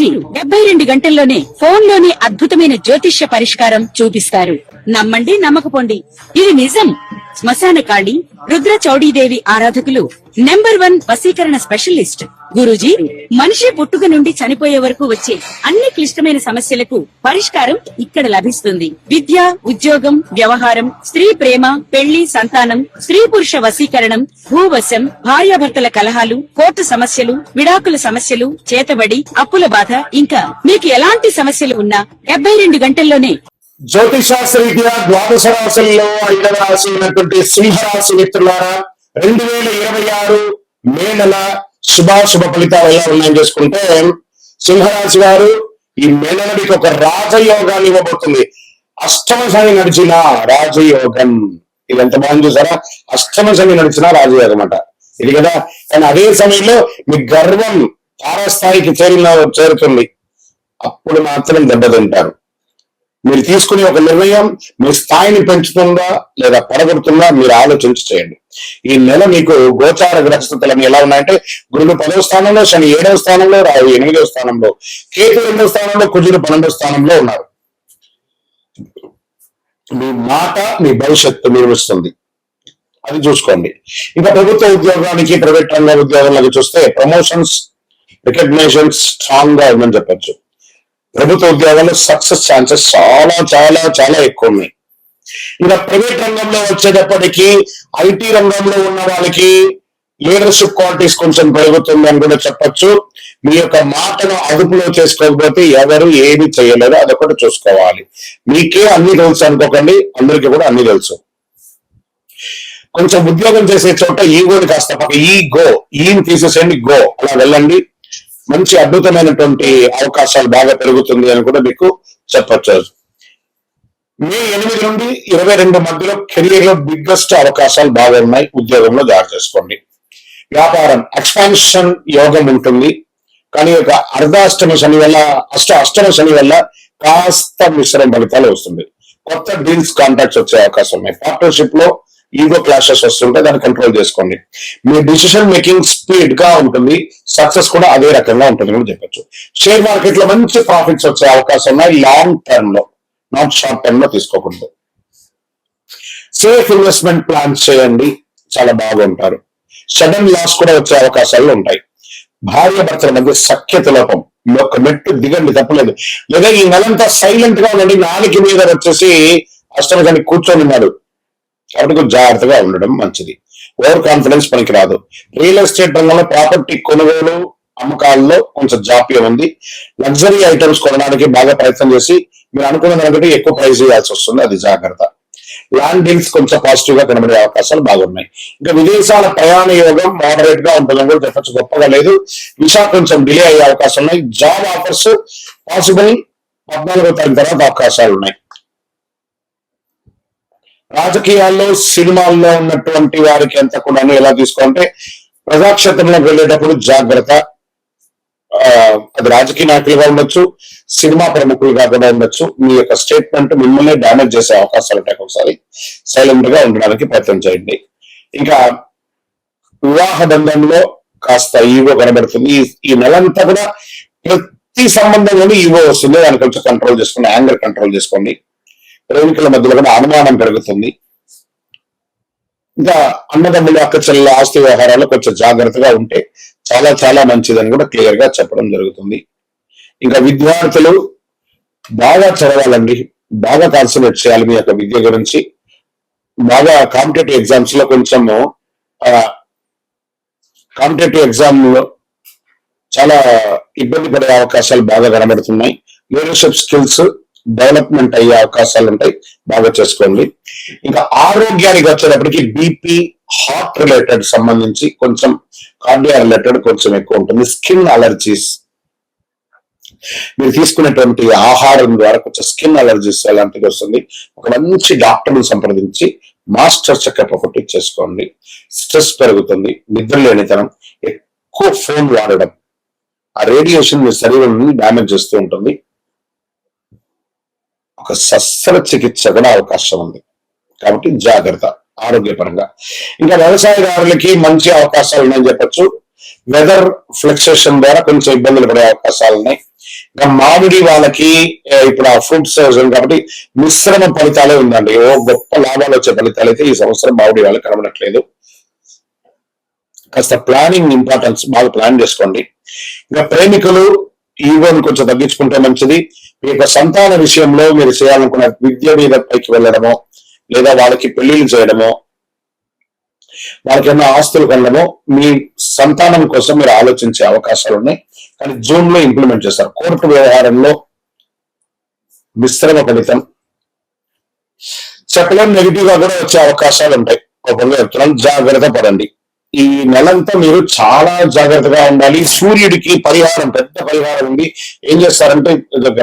వీరు 72 గంటల్లోనే ఫోన్ లోనే అద్భుతమైన జ్యోతిష్య పరిష్కారం చూపిస్తారు. నమ్మండి, నమ్మకపోండి, ఇది నిజం. శ్మశాన కాళి రుద్ర చౌడీదేవి ఆరాధకులు నంబర్ 1 వశీకరణ స్పెషలిస్ట్. గురూజీ మనిషి పుట్టుక నుండి చనిపోయే వరకు వచ్చే అన్ని క్లిష్టమైన సమస్యలకు పరిష్కారం ఇక్కడ లభిస్తుంది. విద్య, ఉద్యోగం, వ్యవహారం, స్త్రీ ప్రేమ, పెళ్లి, సంతానం, స్త్రీ పురుష వశీకరణం, భూవశం, భార్యాభర్తల కలహాలు, కోర్టు సమస్యలు, విడాకుల సమస్యలు, చేతబడి, అప్పుల బాధ, ఇంకా మీకు ఎలాంటి సమస్యలు ఉన్నా 72 గంటల్లోనే. జ్యోతిశాస్త్రరీత్యా ద్వాదశ రాశుల్లో 5వ రాశి అయినటువంటి సింహరాశి మిత్రులారా, 2026 మే నెల శుభాశుభ ఫలితాలు ఎలా ఉన్నాయని చేసుకుంటే, సింహరాశి వారు ఈ మే నెల మీకు ఒక రాజయోగాన్ని ఇవ్వబోతుంది. అష్టమ శని నడిచిన రాజయోగం. ఇది ఎంత బాగుంది చూసారా? అష్టమ శని నడిచిన రాజయోగం అట ఇది కదా. కానీ అదే సమయంలో మీ గర్వం తారస్థాయికి చేరుతుంది. అప్పుడు మాత్రం దెబ్బతింటారు. మీరు తీసుకునే ఒక నిర్ణయం మీ స్థాయిని పెంచుతుందా లేదా పడగొడుతుందా మీరు ఆలోచించి చేయండి. ఈ నెల మీకు గోచార గ్రహస్థితులు ఎలా ఉన్నాయంటే, గురుడు 10వ స్థానంలో, శని 7వ స్థానంలో, రాహు 8వ స్థానంలో, కేతు 2వ స్థానంలో, కుజుడు 12వ స్థానంలో ఉన్నారు. మీ మాట మీ భవిష్యత్తు నిర్మిస్తుంది, అది చూసుకోండి. ఇంకా ప్రభుత్వ ఉద్యోగానికి, ప్రైవేట్ రంగ ఉద్యోగాలకు చూస్తే ప్రమోషన్స్, రికగ్నేషన్స్ స్ట్రాంగ్ గా ఉందని చెప్పచ్చు. ప్రభుత్వ ఉద్యోగాల్లో సక్సెస్ ఛాన్సెస్ చాలా చాలా చాలా ఎక్కువ ఉన్నాయి. ఇక ప్రైవేట్ రంగంలో వచ్చేటప్పటికీ ఐటీ రంగంలో ఉన్న వాళ్ళకి లీడర్షిప్ క్వాలిటీస్ కొంచెం పెరుగుతుంది అని కూడా చెప్పచ్చు. మీ యొక్క మాటను అదుపులో చేసుకోకపోతే ఎవరు ఏమి చేయలేరు, అదొకటి చూసుకోవాలి. మీకే అన్ని తెలుసు అనుకోకండి, అందరికీ కూడా అన్ని తెలుసు. కొంచెం ఉద్యోగం చేసే చోట ఈగోని కాస్త పక్క ఈని తీసేసేయండి, గో అలా వెళ్ళండి. మంచి అద్భుతమైనటువంటి అవకాశాలు బాగా పెరుగుతుంది అని కూడా మీకు చెప్పచ్చు. మే 8 నుండి 22 మధ్యలో కెరీర్ లో బిగ్గెస్ట్ అవకాశాలు బాగా ఉన్నాయి. ఉద్యోగంలో జాగ్రత్త చేసుకోండి. వ్యాపారం ఎక్స్పాన్షన్ యోగం ఉంటుంది, కానీ ఒక అర్ధాష్టమ శని వల్ల అష్టమ శని వల్ల కాస్త మిశ్రమ ఫలితాలు వస్తుంది. కొత్త డీల్స్, కాంట్రాక్ట్స్ వచ్చే అవకాశం ఉన్నాయి. పార్ట్నర్షిప్ లో ఈగో క్లాషెస్ వస్తుంటే దాన్ని కంట్రోల్ చేసుకోండి. మీ డిసిషన్ మేకింగ్ స్పీడ్ గా ఉంటుంది, సక్సెస్ కూడా అదే రకంగా ఉంటుంది అని చెప్పచ్చు. షేర్ మార్కెట్ లో మంచి ప్రాఫిట్స్ వచ్చే అవకాశం ఉన్నాయి, లాంగ్ టర్మ్ లో, నాట్ షార్ట్ టర్మ్ లో తీసుకోకూడదు. సేఫ్ ఇన్వెస్ట్మెంట్ ప్లాన్స్ చేయండి, చాలా బాగుంటారు. సడన్ లాస్ కూడా వచ్చే అవకాశాలు ఉంటాయి. భార్య భర్తల మధ్య సఖ్యత లోపం, ఒక మెట్టు దిగండి, తప్పలేదు. లేదా ఈ నెలంతా సైలెంట్ గా ఉండండి, నాలుగు మీద వచ్చేసి అష్టమ శని కూర్చొని ఉన్నాడు కాబట్టి జాగ్రత్తగా ఉండడం మంచిది. ఓవర్ కాన్ఫిడెన్స్ పనికి రాదు. రియల్ ఎస్టేట్ రంగంలో ప్రాపర్టీ కొనుగోలు అమ్మకాల్లో కొంచెం జాప్యం ఉంది. లగ్జరీ ఐటమ్స్ కొనడానికి బాగా ప్రయత్నం చేసి మీరు అనుకున్న దానికంటే ఎక్కువ ప్రైస్ ఇవ్వాల్సి వస్తుంది, అది జాగ్రత్త. ల్యాండ్ డీల్స్ కొంచెం పాజిటివ్ గా కనబడే అవకాశాలు బాగున్నాయి. ఇంకా విదేశాల ప్రయాణ యోగం మోడరేట్ గా ఉంటుందని కూడా చెప్పచ్చు, గొప్పగా లేదు. విసా కొంచెం డిలే అయ్యే అవకాశాలు ఉన్నాయి. జాబ్ ఆఫర్స్ పాసిబుల్ 14వ తారీఖు తర్వాత అవకాశాలు ఉన్నాయి. రాజకీయాల్లో, సినిమాల్లో ఉన్నటువంటి వారికి ఎంత కూడా ఎలా తీసుకోవాలంటే, ప్రజాక్షేత్రంలోకి వెళ్ళేటప్పుడు జాగ్రత్త. అది రాజకీయ నాయకులుగా ఉండొచ్చు, సినిమా ప్రముఖులుగా కూడా ఉండొచ్చు. మీ యొక్క స్టేట్మెంట్ మిమ్మల్ని డ్యామేజ్ చేసే అవకాశాలు ఉంటాయి. ఒకసారి సైలెంట్ గా ఉండడానికి ప్రయత్నం చేయండి. ఇంకా వివాహ బంధంలో కాస్త ఈగో కనబడుతుంది. ఈ నెలంతా కూడా ప్రతి సంబంధంలోనూ ఈగో వస్తుంది, దాన్ని కొంచెం కంట్రోల్ చేసుకోండి, యాంగర్ కంట్రోల్ చేసుకోండి. ప్రేమికుల మధ్యలో కూడా అనుమానం పెరుగుతుంది. ఇంకా అన్నదమ్ములు, అక్క చెల్లెల ఆస్తి వ్యవహారాల్లో కొంచెం జాగ్రత్తగా ఉంటే చాలా చాలా మంచిదని కూడా క్లియర్ గా చెప్పడం జరుగుతుంది. ఇంకా విద్యార్థులు బాగా చదవాలండి, బాగా కాన్సన్ట్రేట్ చేయాలి మీ యొక్క విద్య గురించి. బాగా కాంపిటేటివ్ ఎగ్జామ్స్ లో కొంచెము కాంపిటేటివ్ ఎగ్జామ్ లో చాలా ఇబ్బంది పడే అవకాశాలు బాగా కనబడుతున్నాయి. లీడర్షిప్ స్కిల్స్ డెవలప్మెంట్ అయ్యే అవకాశాలు ఉంటాయి, బాగా చేసుకోండి. ఇంకా ఆరోగ్యానికి వచ్చేటప్పటికి బీపీ, హార్ట్ రిలేటెడ్ సంబంధించి కొంచెం, కార్డియా రిలేటెడ్ కొంచెం ఎక్కువ ఉంటుంది. స్కిన్ అలర్జీస్, మీరు తీసుకునేటువంటి ఆహారం ద్వారా కొంచెం స్కిన్ అలర్జీస్ అలాంటిది వస్తుంది. ఒక మంచి డాక్టర్ని సంప్రదించి మాస్టర్ చెకప్ ఒకటి చేసుకోండి. స్ట్రెస్ పెరుగుతుంది, నిద్ర లేనితనం, ఎక్కువ ఫోన్ వాడడం, ఆ రేడియేషన్ మీ శరీరాన్ని డ్యామేజ్ చేస్తూ ఉంటుంది. ఒక శస్త్రచికిత్స కూడా అవకాశం ఉంది, కాబట్టి జాగ్రత్త ఆరోగ్యపరంగా. ఇంకా వ్యవసాయదారులకి మంచి అవకాశాలు ఉన్నాయని చెప్పచ్చు. వెదర్ ఫ్లక్చుయేషన్ ద్వారా కొంచెం ఇబ్బందులు పడే అవకాశాలు ఉన్నాయి. ఇంకా మామిడి వాళ్ళకి ఇప్పుడు ఆ ఫ్రూట్ సీజన్ కాబట్టి మిశ్రమ ఫలితాలే ఉందండి. ఓ గొప్ప లాభాలు వచ్చే ఫలితాలు అయితే ఈ సంవత్సరం మామిడి వాళ్ళకి కనబడట్లేదు. కాస్త ప్లానింగ్ ఇంపార్టెన్స్, బాగా ప్లాన్ చేసుకోండి. ఇంకా ప్రేమికులు ఈగోని కొంచెం తగ్గించుకుంటే మంచిది. మీ యొక్క సంతాన విషయంలో మీరు చేయాలనుకున్న విద్య మీద పైకి వెళ్ళడమో, లేదా వాళ్ళకి పెళ్లిళ్ళు చేయడమో, వాళ్ళకి ఏమైనా ఆస్తులు కొనడమో మీ సంతానం కోసం మీరు ఆలోచించే అవకాశాలు ఉన్నాయి. కానీ జూన్ లో ఇంప్లిమెంట్ చేస్తారు. కోర్టు వ్యవహారంలో మిశ్రమ ఫలితం, చెప్పలేం, నెగిటివ్ గా కూడా వచ్చే అవకాశాలు ఉంటాయి. కోపంగా చెప్తున్నాను, జాగ్రత్త పడండి. ఈ నెలంతా మీరు చాలా జాగ్రత్తగా ఉండాలి. సూర్యుడికి పరిహారం, పెద్ద పరిహారం ఉంది. ఏం చేస్తారంటే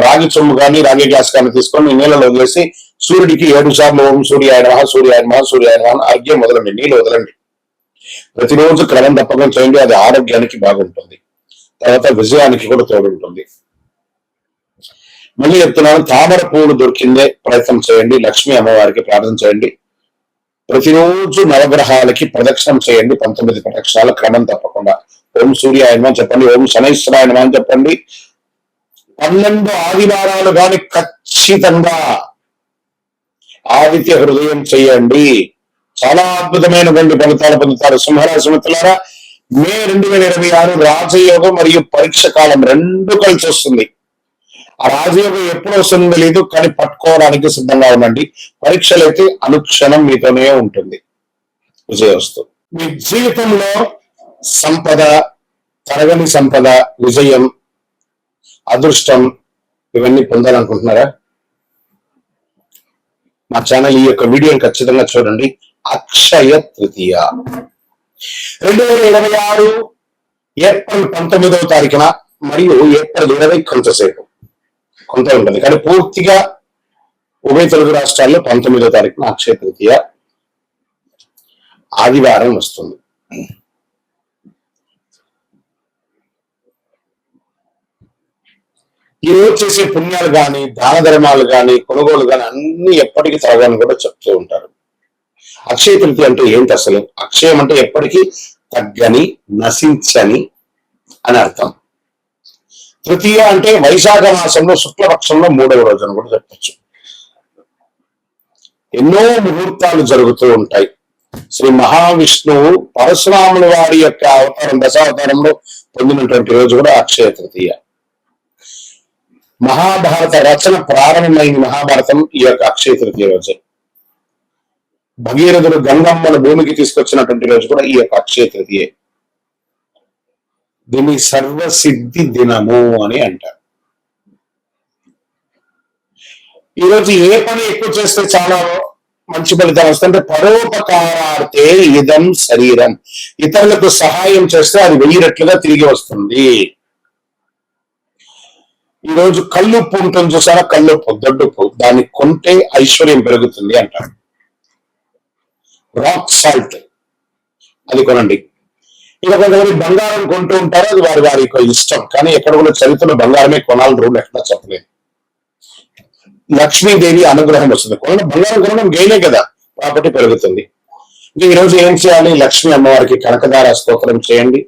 రాగి చొమ్ము కానీ రాగి గ్లాస్ కానీ తీసుకొని నీళ్ళలో వదిలేసి సూర్యుడికి 7 సార్లు ఓం సూర్యాయ నమః సూర్యాయ నమః సూర్యాయ నమః అర్ఘ్యం వదలండి, నీళ్ళు వదలండి. ప్రతిరోజు క్రమం తప్పకుండా చేయండి. అది ఆరోగ్యానికి బాగుంటుంది, తర్వాత విజయానికి కూడా తోడుంటుంది. మళ్ళీ చెప్తున్నాను, తామర పువ్వులు దొరికిందే ప్రయత్నం చేయండి. లక్ష్మీ అమ్మవారికి ప్రార్థన చేయండి. ప్రతిరోజు నవగ్రహాలకి ప్రదక్షిణం చేయండి. 19 ప్రదక్షిణాలు క్రమం తప్పకుండా. ఓం సూర్యాయ నమః చెప్పండి, ఓం శనైశ్వరాయ నమః అని చెప్పండి. 12 ఆదివారాలు కానీ ఖచ్చితంగా ఆదిత్య హృదయం చేయండి. చాలా అద్భుతమైనటువంటి ఫలితాలు పొందుతారు. సింహరాశి మిత్రులారా, మే 2026 రాజయోగం మరియు పరీక్ష కాలం రెండు కలిసి వస్తుంది. ఆ రాజయోగం ఎప్పుడు వస్తుందో తెలియదు, కానీ పట్టుకోవడానికి సిద్ధంగా ఉండండి. పరీక్షలు అయితే అనుక్షణం మీతోనే ఉంటుంది. విజయవస్తు. మీ జీవితంలో సంపద, తరగని సంపద, విజయం, అదృష్టం ఇవన్నీ పొందాలనుకుంటున్నారా? మా ఛానల్ ఈ యొక్క వీడియోని ఖచ్చితంగా చూడండి. అక్షయ తృతీయ 2026 ఏప్రిల్ 19వ తారీఖున మరియు ఏప్రిల్ 20 కొంతసేపు కొంత ఉంటుంది, కానీ పూర్తిగా ఉభయ తెలుగు రాష్ట్రాల్లో 19వ తారీఖున అక్షయ తృతీయ ఆదివారం వస్తుంది. ఈ రోజు చేసే పుణ్యాలు కానీ, దాన ధర్మాలు కానీ, కొనుగోలు కానీ అన్ని ఎప్పటికీ తరగని కూడా చెప్తూ ఉంటారు. అక్షయ తృతీయ అంటే ఏంటి అసలు? అక్షయం అంటే ఎప్పటికీ తగ్గని, నశించని అని అర్థం. తృతీయ అంటే వైశాఖ మాసంలో శుక్లపక్షంలో 3వ రోజు అని కూడా చెప్పచ్చు. ఎన్నో ముహూర్తాలు జరుగుతూ ఉంటాయి. శ్రీ మహావిష్ణువు పరశురాముల వారి యొక్క అవతారం, దశావతారంలో పొందినటువంటి రోజు కూడా అక్షయ తృతీయ. మహాభారత రచన ప్రారంభమైన మహాభారతం ఈ యొక్క అక్షయ తృతీయ రోజే. భగీరథుడు గంగమ్మను భూమికి తీసుకొచ్చినటువంటి రోజు కూడా ఈ యొక్క అక్షయ తృతీయ. దీన్ని సర్వసిద్ధి దినము అని అంటారు. ఈరోజు ఏ పని ఎక్కువ చేస్తే చాలా మంచి ఫలితం వస్తుందంటే పరోపకారార్థే ఇదం శరీరం. ఇతరులకు సహాయం చేస్తే అది 1000 రెట్లుగా తిరిగి వస్తుంది. ఈరోజు కల్లుప్పు ఉంటుంది చూసారా, కల్లుప్పు, దొడ్డుప్పు, దాన్ని కొంటే ఐశ్వర్యం పెరుగుతుంది అంటారు. రాక్ సాల్ట్ అది కొనండి. ఇక కొంతమంది బంగారం కొంటూ ఉంటారు, అది వారి వారి ఇష్టం. కానీ ఎక్కడ కూడా చరిత్రలో బంగారమే కొనాలని రూల్ ఎక్కడ చెప్పలేదు. లక్ష్మీదేవి అనుగ్రహం వస్తుంది. బంగారం కొనడం గెయినే కదా, ప్రాపర్టీ పెరుగుతుంది. ఇంకా ఈరోజు ఏం చేయాలి? లక్ష్మీ అమ్మవారికి కనకదార స్తోత్రం చేయండి,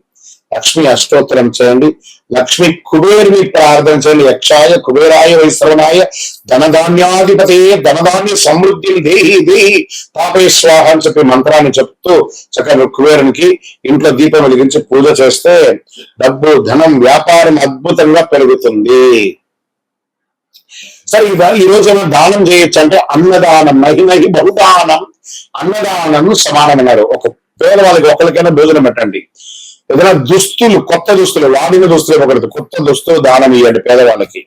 లక్ష్మీ అష్టోత్తరం చేయండి, లక్ష్మీ కుబేరుని ప్రార్థన చేయండి. యక్షాయ కుబేరాయ వైశ్రవణాయ ధనధాన్యాధిపతే ధనధాన్య సమృద్ధి దేహి దేహి తాపే స్వాహ అని చెప్పి మంత్రాన్ని చెప్తూ చక్కగా కుబేరునికి ఇంట్లో దీపం వెలిగించి పూజ చేస్తే డబ్బు, ధనం, వ్యాపారం అద్భుతంగా పెరుగుతుంది. సరే, ఈ రోజు ఏమైనా దానం చేయొచ్చు అంటే అన్నదానం, మహిమహి బహుదానం, అన్నదానం సమానమన్నారు. ఒక పేదవాళ్ళకి ఒకరికైనా భోజనం పెట్టండి. ఏదైనా దుస్తులు, కొత్త దుస్తులు, వాడిన దుస్తులు ఇవ్వకూడదు, కొత్త దుస్తులు దానం ఇవ్వండి పేదవాళ్ళకి.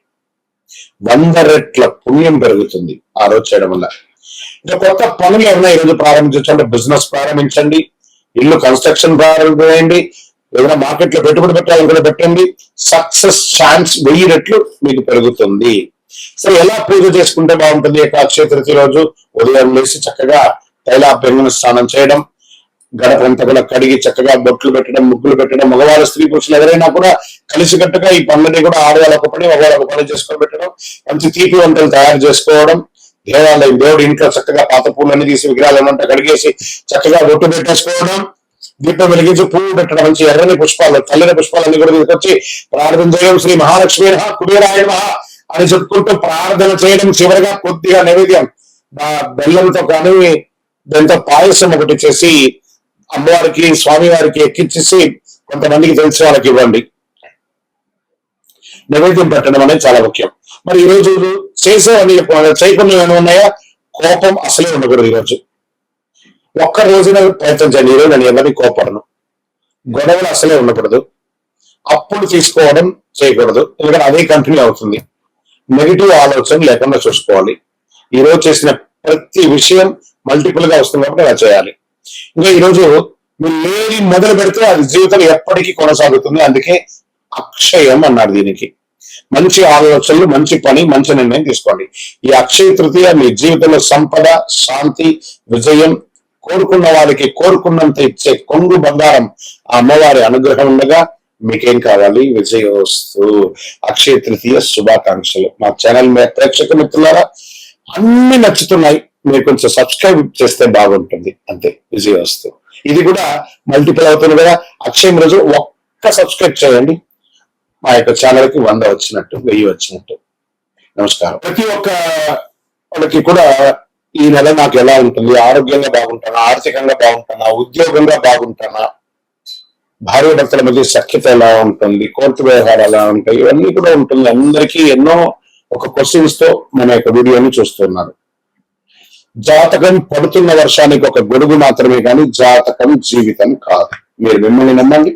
100 రెట్ల పుణ్యం పెరుగుతుంది ఆ రోజు చేయడం వల్ల. ఇంకా కొత్త పనులు ఏమైనా ఈరోజు ప్రారంభించవచ్చు అంటే బిజినెస్ ప్రారంభించండి, ఇల్లు కన్స్ట్రక్షన్ ప్రారంభించండి, ఏదైనా మార్కెట్ లో పెట్టుబడి పెట్టాలనుకుంటే పెట్టండి. సక్సెస్ ఛాన్స్ 1000 రెట్లు మీకు పెరుగుతుంది. సరే, ఎలా పూజ చేసుకుంటే బాగుంటుంది? అక్షయ తృతీయ రోజు ఉదయం లేసి చక్కగా తైలాభ్యంగన స్నానం చేయడం, గడపంతా కూడా కడిగి చక్కగా బొట్లు పెట్టడం, ముగ్గులు పెట్టడం, మగవారు స్త్రీ పురుషులు ఎవరైనా కూడా కలిసికట్టుగా ఈ పనులని కూడా ఆడవాళ్ళు ఒక పని, మగవాళ్ళు ఒక పని చేసుకొని పెట్టడం, మంచి తీపి వంటలు తయారు చేసుకోవడం, దేవాలయం దేవుడి ఇంట్లో చక్కగా పాత పూలన్నీ తీసి విగ్రహాలు ఏమంటే కడిగేసి చక్కగా బొట్టు పెట్టేసుకోవడం, దీపం వెలిగించి పువ్వు పెట్టడం, మంచి ఎర్రని పుష్పాలు, తెల్లని పుష్పాలన్నీ కూడా తీసుకొచ్చి ప్రార్థన చేయడం, శ్రీ మహాలక్ష్మి కుబేరాయ నమః అని చెప్పుకుంటూ ప్రార్థన చేయడం. చివరిగా కొద్దిగా నైవేద్యం బెల్లంతో కానీ దాంతో పాయసం ఒకటి చేసి అమ్మవారికి స్వామివారికి ఎక్కించేసి కొంతమందికి తెలిసిన వాళ్ళకి ఇవ్వండి. నైవేద్యం పెట్టడం అనేది చాలా ముఖ్యం. మరి ఈ రోజు చేసేవన్నీ చేయకుండా ఏమైనా ఉన్నాయా? కోపం అసలే ఉండకూడదు. ఈరోజు ఒక్క రోజున ప్రయత్నం చేయండి. ఈరోజు నేను ఎవరిని కోపడను, గొడవలు అసలే ఉండకూడదు, అప్పులు తీసుకోవడం చేయకూడదు, ఎందుకంటే అదే కంటిన్యూ అవుతుంది. నెగిటివ్ ఆలోచన లేకుండా చూసుకోవాలి. ఈ రోజు చేసిన ప్రతి విషయం మల్టిపుల్ గా వస్తుంది కాబట్టి అలా చేయాలి. ఇంకా ఈరోజు మీరు ఏది మొదలు పెడితే అది జీవితం ఎప్పటికీ కొనసాగుతుంది. అందుకే అక్షయం అన్నారు దీనికి. మంచి ఆలోచనలు, మంచి పని, మంచి నిర్ణయం తీసుకోండి. ఈ అక్షయ తృతీయ మీ జీవితంలో సంపద, శాంతి, విజయం, కోరుకున్న వారికి కోరుకున్నంత ఇచ్చే కొంగు బంగారం ఆ అమ్మవారి అనుగ్రహం ఉండగా మీకేం కావాలి? విజయోస్తు. అక్షయ తృతీయ శుభాకాంక్షలు. మా ఛానల్ ప్రేక్షక మిత్రులారా, అన్ని నచ్చుతున్నాయి, మీరు కొంచెం సబ్స్క్రైబ్ చేస్తే బాగుంటుంది. అంతే, విజయోస్తు. ఇది కూడా మల్టిపుల్ అవుతుంది కదా. అక్షయం రోజు ఒక్క సబ్స్క్రైబ్ చేయండి, మా యొక్క ఛానల్ కి 100 వచ్చినట్టు, 1000 వచ్చినట్టు. నమస్కారం. ప్రతి ఒక్క వాళ్ళకి కూడా ఈ నెల నాకు ఎలా ఉంటుంది, ఆరోగ్యంగా బాగుంటానా, ఆర్థికంగా బాగుంటానా, ఉద్యోగంగా బాగుంటానా, భార్య భర్తల మధ్య సఖ్యత ఎలా ఉంటుంది, కోర్టు వ్యవహారాలు ఎలా ఉంటాయి, ఇవన్నీ కూడా ఉంటుంది. అందరికీ ఎన్నో ఒక క్వశ్చన్స్ తో మన యొక్క వీడియోని చూస్తున్నారు. జాతకం పడుతున్న వర్షానికి ఒక గొడుగు మాత్రమే కానీ జాతకం జీవితం కాదు. మీరు మిమ్మల్ని నమ్మండి,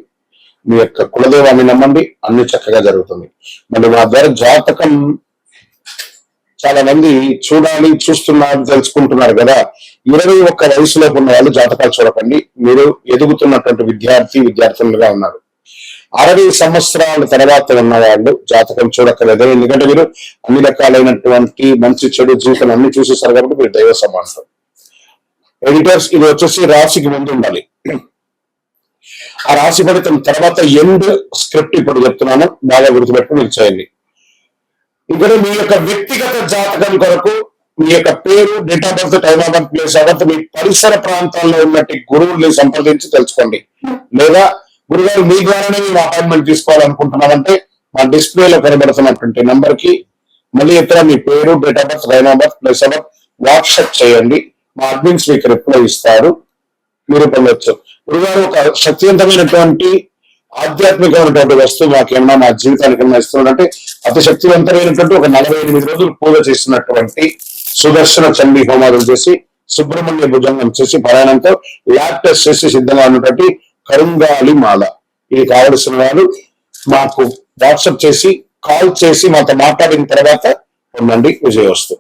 మీ యొక్క కులదేవాన్ని నమ్మండి, అన్ని చక్కగా జరుగుతుంది. మరి మా ద్వారా జాతకం చాలా మంది చూస్తున్నారు, తెలుసుకుంటున్నారు కదా. 21 వయసులోపు ఉన్న వాళ్ళు జాతకాలు చూడకండి. మీరు ఎదుగుతున్నటువంటి విద్యార్థులుగా ఉన్నారు. 60 సంవత్సరాల తర్వాత ఉన్న వాళ్ళు జాతకం చూడక్కర్లేదు. ఎందుకంటే మీరు అన్ని రకాలైనటువంటి మంచి చెడు జీవితం అన్ని చూసేసారు కాబట్టి మీరు దైవ సమానం. ఎడిటర్స్, ఇది వచ్చేసి రాశికి ముందు ఉండాలి. ఆ రాశి ఫలితం తర్వాత ఎండ్ స్క్రిప్ట్ ఇప్పుడు చెప్తున్నాను, బాగా గుర్తుపెట్టుకుని మీరు చేయండి. ఇక్కడ మీ యొక్క వ్యక్తిగత జాతకం కొరకు మీ యొక్క పేరు, date of birth, time of birth, place of birth, మీ పరిసర ప్రాంతాల్లో ఉన్నట్టు గురువుల్ని సంప్రదించి తెలుసుకోండి. లేదా గురుగారు మీ ద్వారానే మేము అపాయింట్మెంట్ తీసుకోవాలనుకుంటున్నామంటే మా డిస్ప్లేలో కనబడుతున్నటువంటి నంబర్ కి మళ్ళీ ఇతర మీ పేరు, date of birth, time of birth, place of birth WhatsApp చేయండి. మా అడ్మిన్స్ మీకు రిప్లై ఇస్తారు, మీరు పొందొచ్చు. గురుగారు ఒక శక్తివంతమైనటువంటి ఆధ్యాత్మికమైనటువంటి వస్తువు మాకేమన్నా మా జీవితానికి ఏమన్నా ఇస్తున్నాడంటే అతి శక్తివంతమైనటువంటి ఒక 48 రోజులు పూజ చేసినటువంటి సుదర్శన చండీ హోమాలు చేసి సుబ్రహ్మణ్య భుజంగం చేసి పారాయణంతో ల్యాబ్ టెస్ట్ చేసి సిద్ధంగా ఉన్నటువంటి కరుంగాలి మాల. ఇది కావలసిన వాళ్ళు మాకు వాట్సాప్ చేసి కాల్ చేసి మాతో మాట్లాడిన తర్వాత పొందండి. విజయోస్తు.